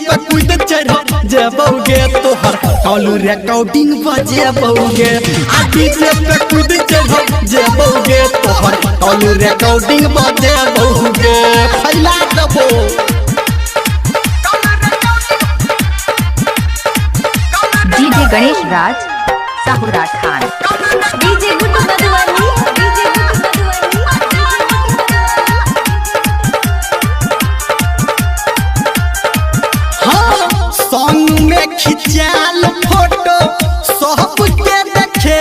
पे कूद चढ़ जेबोगे तोहर कॉल रिकॉर्डिंग बजेबोगे आ डीजे पे कूद चढ़ जेबोगे तोहर कॉल रिकॉर्डिंग बजेबोगे फैला देबो डीजे गणेश राज साहुरा खान डीजे गुड्डू मधुबनी हाँ सॉन्ग में खिंचाल फोटो सबके देखे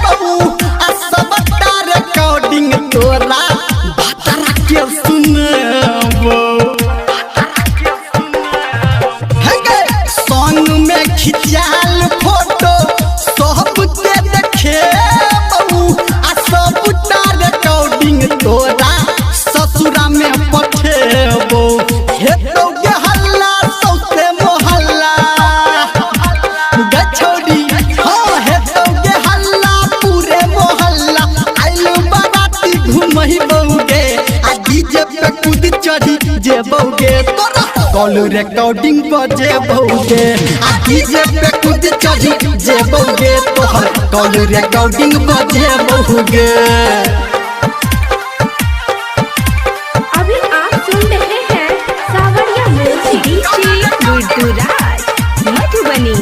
बहू आ सबटा रिकॉर्डिंग तोरा बतरा के सुनबो सॉन्ग में खिंचाल फोटो सबके देखे बहू आ सबटा रिकॉर्डिंग तोरा ससुरा में पठेबो हेतोगे हल्ला सौसे मोहल्ला गछौड़ी हाँ हेतोगे हल्ला पूरे मोहल्ला आइलू बाराती घुमही बौगे आ डीजे पे कूद चढ़ी जेबोगे तोरा कॉल रिकॉर्डिंग बजेबोगे आ डीजे पे कूद चढ़ी जेबोगे तोहर कॉल रिकॉर्डिंग बजेबोगे अभी आप सुन रहे हैं सावरिया म्यूजिक डीजे गुड्डू राज मधुबनी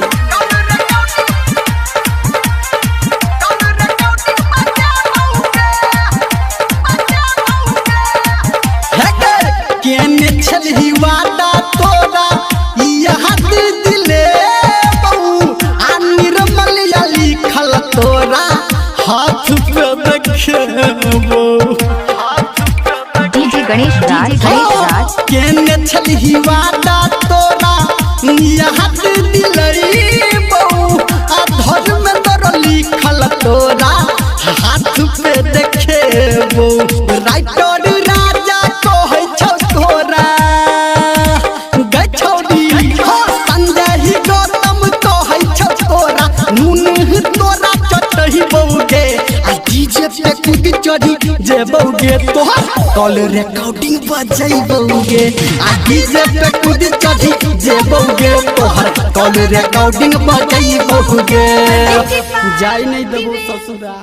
केने छलही वादा तोरा यहाँ दिले बहू आ निर्मल या लिखल तोरा हाथ पे देखेबो डीजे गणेश राज केने छलही वादा तोरा यहाँ दिले बहू आ धर्म तोरा लिखल तोरा हाथ पे देखेबो राइटर राजा कहै छौ तोरा गछौड़ी हाँ संजय ही गौतम कहै छौ तोरा नून तोरा चटही बौगे आ डीजे पे कूद चढ़ी जेबोगे तोहर कॉल रिकॉर्डिंग बजेबोगे आ डीजे पे कूद चढ़ी जेबोगे तोहर कॉल रिकॉर्डिंग बजेबोगे जाय नहीं देबो ससुरा।